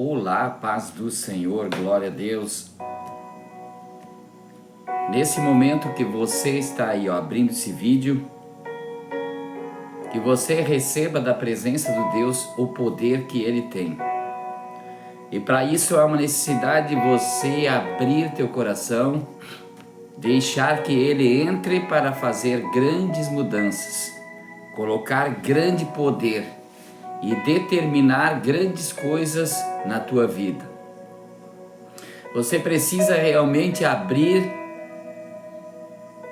Olá, paz do Senhor, glória a Deus. Nesse momento que você está aí, abrindo esse vídeo, que você receba da presença de Deus o poder que Ele tem. E para isso há uma necessidade de você abrir teu coração, deixar que Ele entre para fazer grandes mudanças, colocar grande poder e determinar grandes coisas na tua vida. Você precisa realmente abrir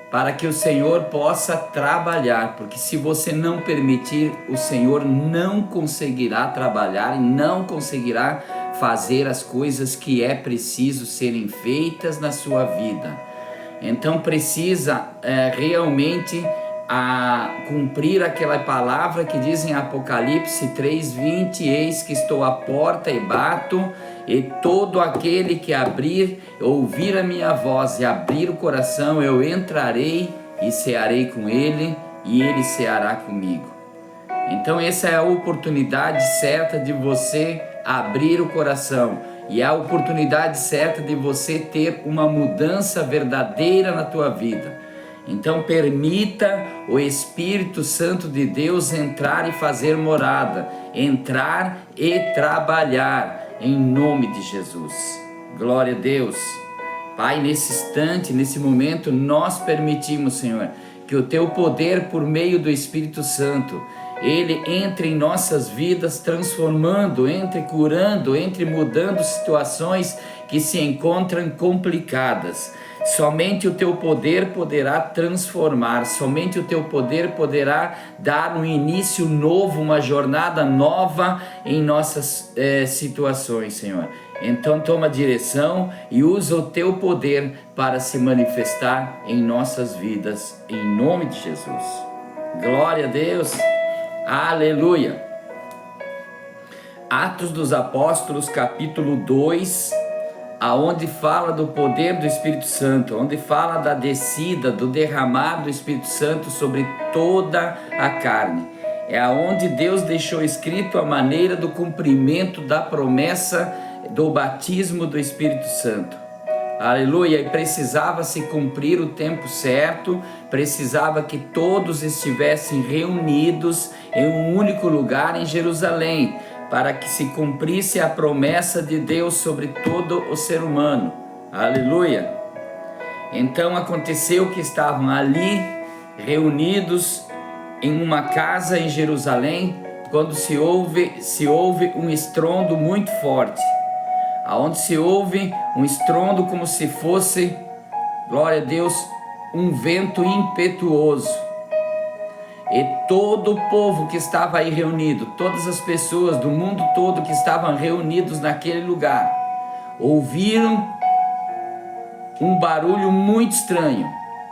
para que o Senhor possa trabalhar, porque se você não permitir, o Senhor não conseguirá trabalhar e não conseguirá fazer as coisas que é preciso serem feitas na sua vida. Então precisa realmente cumprir aquela palavra que diz em Apocalipse 3:20: eis que estou à porta e bato, e todo aquele que ouvir a minha voz e abrir o coração, eu entrarei e cearei com ele, e ele ceará comigo. Então essa é a oportunidade certa de você abrir o coração, e é a oportunidade certa de você ter uma mudança verdadeira na tua vida. Então permita o Espírito Santo de Deus entrar e fazer morada, entrar e trabalhar, em nome de Jesus. Glória a Deus. Pai, nesse instante, nesse momento, nós permitimos, Senhor, que o Teu poder por meio do Espírito Santo, Ele entre em nossas vidas, transformando, entre curando, entre mudando situações que se encontram complicadas. Somente o Teu poder poderá transformar, somente o Teu poder poderá dar um início novo, uma jornada nova em nossas situações, Senhor. Então toma direção e usa o Teu poder para se manifestar em nossas vidas, em nome de Jesus. Glória a Deus, aleluia. Atos dos Apóstolos, capítulo 2, aonde fala do poder do Espírito Santo, onde fala da descida, do derramar do Espírito Santo sobre toda a carne. É aonde Deus deixou escrito a maneira do cumprimento da promessa do batismo do Espírito Santo. Aleluia! E precisava se cumprir o tempo certo, precisava que todos estivessem reunidos em um único lugar em Jerusalém, para que se cumprisse a promessa de Deus sobre todo o ser humano. Aleluia! Então aconteceu que estavam ali reunidos em uma casa em Jerusalém, quando se ouve um estrondo muito forte, aonde se ouve um estrondo como se fosse, glória a Deus, um vento impetuoso. E todo o povo que estava aí reunido, todas as pessoas do mundo todo que estavam reunidos naquele lugar, ouviram um barulho muito estranho,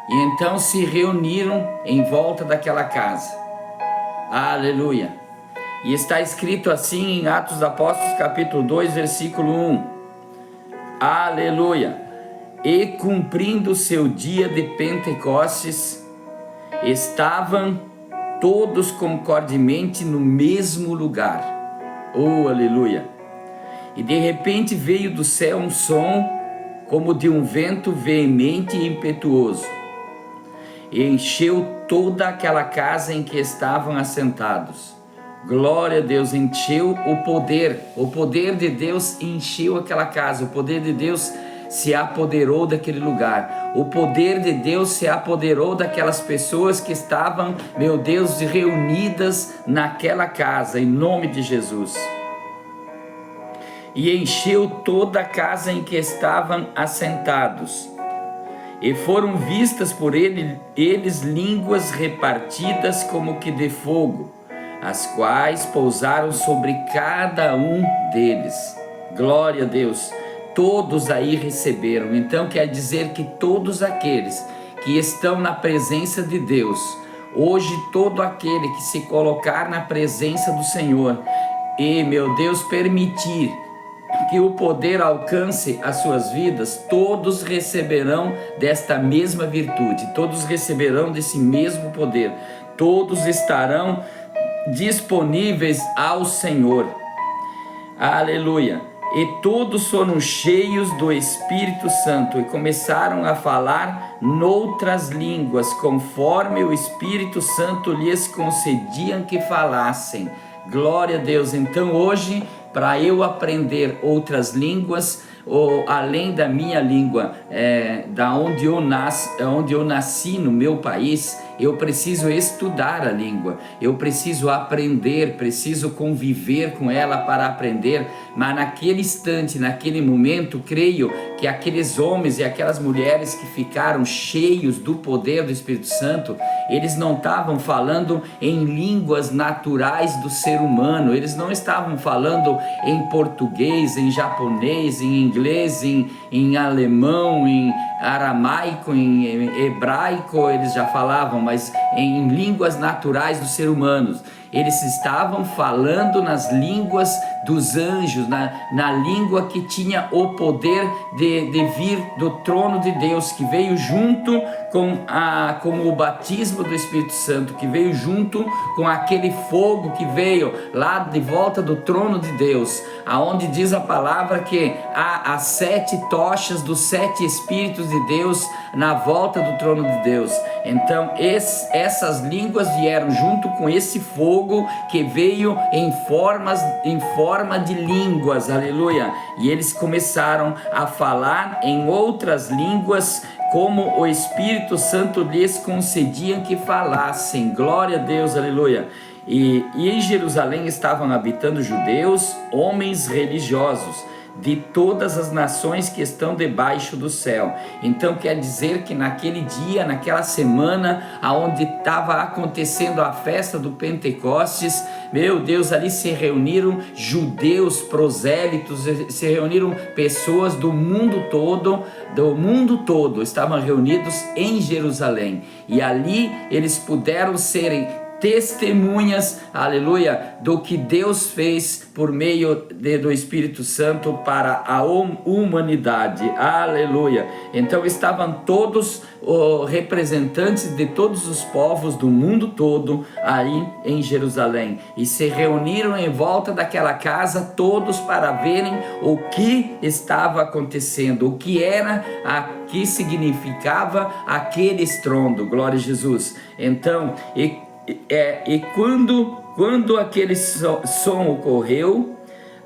e então se reuniram em volta daquela casa. Aleluia! E está escrito assim em Atos dos Apóstolos, capítulo 2, versículo 1. Aleluia! E cumprindo o seu dia de Pentecostes, estavam todos concordemente no mesmo lugar. Oh, aleluia! E de repente veio do céu um som como de um vento veemente e impetuoso, e encheu toda aquela casa em que estavam assentados. Glória a Deus, encheu o poder de Deus encheu aquela casa, o poder de Deus se apoderou daquele lugar, o poder de Deus se apoderou daquelas pessoas que estavam, meu Deus, reunidas naquela casa, em nome de Jesus. E encheu toda a casa em que estavam assentados, e foram vistas por eles línguas repartidas como que de fogo, as quais pousaram sobre cada um deles. Glória a Deus! Todos aí receberam. Então quer dizer que todos aqueles que estão na presença de Deus, hoje todo aquele que se colocar na presença do Senhor e, meu Deus, permitir que o poder alcance as suas vidas, todos receberão desta mesma virtude, todos receberão desse mesmo poder, todos estarão disponíveis ao Senhor. Aleluia! e todos foram cheios do Espírito Santo e começaram a falar noutras línguas, conforme o Espírito Santo lhes concedia que falassem. Glória a Deus. Então hoje, para eu aprender outras línguas, ou além da minha língua, da onde eu nasci no meu país, eu preciso estudar a língua, eu preciso aprender, preciso conviver com ela para aprender. Mas naquele instante, naquele momento, creio que aqueles homens e aquelas mulheres que ficaram cheios do poder do Espírito Santo, eles não estavam falando em línguas naturais do ser humano, eles não estavam falando em português, em japonês, em inglês, em alemão, em aramaico, em hebraico, eles já falavam, mas em línguas naturais dos seres humanos. Eles estavam falando nas línguas dos anjos, na língua que tinha o poder de vir do trono de Deus, que veio junto com o batismo do Espírito Santo, que veio junto com aquele fogo que veio lá de volta do trono de Deus, aonde diz a palavra que há as 7 tochas dos 7 Espíritos de Deus na volta do trono de Deus. Então essas línguas vieram junto com esse fogo que veio em forma de línguas, aleluia, e eles começaram a falar em outras línguas, como o Espírito Santo lhes concedia que falassem. Glória a Deus, aleluia. E em Jerusalém estavam habitando judeus, homens religiosos de todas as nações que estão debaixo do céu. Então quer dizer que naquele dia, naquela semana aonde estava acontecendo a festa do Pentecostes, meu Deus, ali se reuniram judeus prosélitos, se reuniram pessoas do mundo todo, estavam reunidos em Jerusalém, e ali eles puderam serem testemunhas, aleluia, do que Deus fez por meio do Espírito Santo para a humanidade, aleluia. Então estavam todos representantes de todos os povos do mundo todo aí em Jerusalém, e se reuniram em volta daquela casa, todos para verem o que estava acontecendo, o que era, que significava aquele estrondo. Glória a Jesus. Então, quando aquele som ocorreu,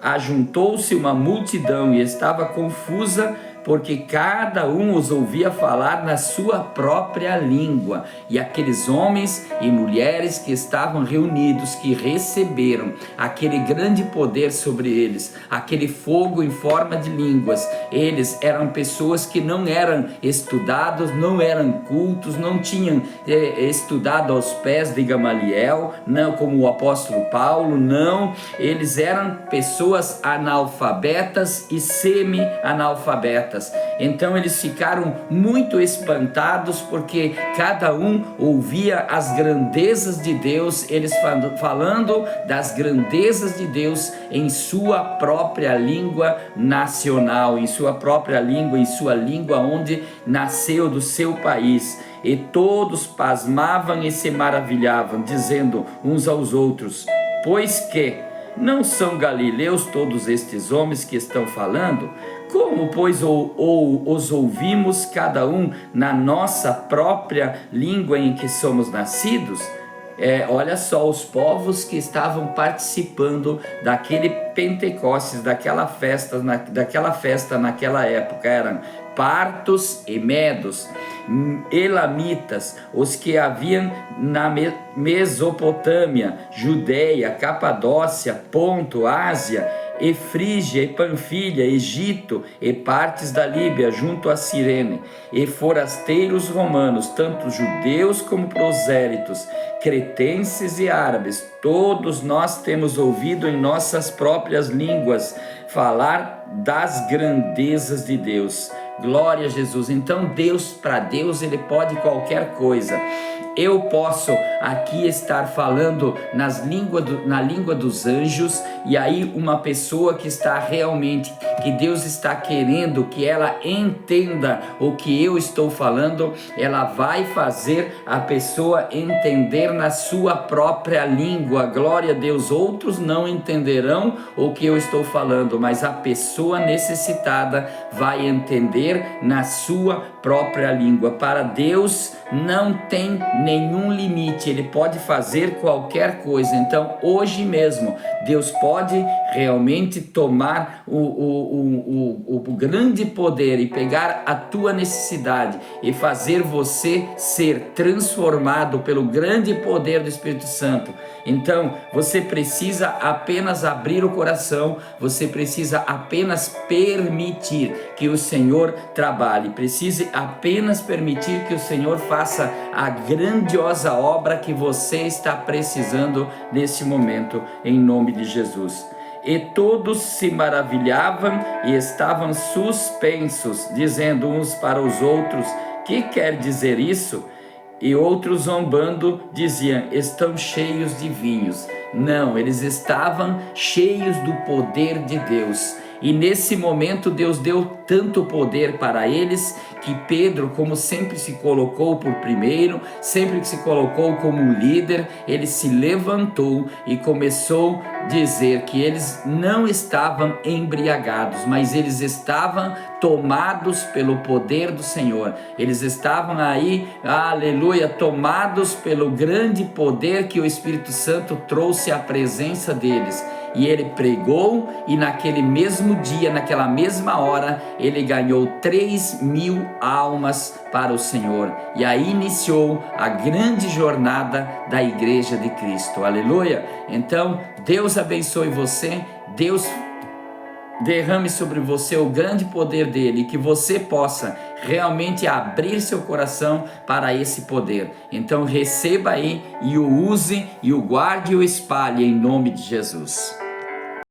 ajuntou-se uma multidão e estava confusa, porque cada um os ouvia falar na sua própria língua. E aqueles homens e mulheres que estavam reunidos, que receberam aquele grande poder sobre eles, aquele fogo em forma de línguas, eles eram pessoas que não eram estudados, não eram cultos, não tinham estudado aos pés de Gamaliel, não como o apóstolo Paulo, não, eles eram pessoas analfabetas e semi-analfabetas. Então eles ficaram muito espantados, porque cada um ouvia as grandezas de Deus, eles falando das grandezas de Deus em sua própria língua nacional, em sua própria língua, em sua língua onde nasceu, do seu país. E todos pasmavam e se maravilhavam, dizendo uns aos outros: pois que não são galileus todos estes homens que estão falando? Como, pois, os ouvimos cada um na nossa própria língua em que somos nascidos? Olha só, os povos que estavam participando daquele Pentecostes, daquela festa naquela época, eram partos e medos, elamitas, os que haviam na Mesopotâmia, Judeia, Capadócia, Ponto, Ásia, e Frígia, e Panfilha, Egito, e partes da Líbia, junto a Cirene, e forasteiros romanos, tanto judeus como prosélitos, cretenses e árabes. Todos nós temos ouvido em nossas próprias línguas falar das grandezas de Deus. Glória a Jesus. Então para Deus ele pode qualquer coisa. eu posso aqui estar falando na língua dos anjos, e aí uma pessoa que está realmente, que Deus está querendo que ela entenda o que eu estou falando, ela vai fazer a pessoa entender na sua própria língua. Glória a Deus. Outros não entenderão o que eu estou falando, mas a pessoa necessitada vai entender na sua própria língua. Para Deus não tem nenhum limite, Ele pode fazer qualquer coisa. Então hoje mesmo Deus pode realmente tomar o grande poder e pegar a tua necessidade e fazer você ser transformado pelo grande poder do Espírito Santo. Então você precisa apenas abrir o coração, você precisa apenas permitir que o Senhor trabalhe, precisa apenas permitir que o Senhor faça a grandiosa obra que você está precisando nesse momento, em nome de Jesus. E todos se maravilhavam e estavam suspensos, dizendo uns para os outros: que quer dizer isso? E outros, zombando, diziam: estão cheios de vinhos. Não, eles estavam cheios do poder de Deus. E nesse momento Deus deu tanto poder para eles que Pedro, como sempre se colocou por primeiro, sempre que se colocou como um líder, ele se levantou e começou a dizer que eles não estavam embriagados, mas eles estavam tomados pelo poder do Senhor. Eles estavam aí, aleluia, tomados pelo grande poder que o Espírito Santo trouxe à presença deles. E ele pregou, e naquele mesmo dia, naquela mesma hora, ele ganhou 3.000 almas para o Senhor. E aí iniciou a grande jornada da Igreja de Cristo. Aleluia! Então, Deus abençoe você, Deus derrame sobre você o grande poder dele, e que você possa realmente abrir seu coração para esse poder. Então receba aí e o use, e o guarde e o espalhe em nome de Jesus.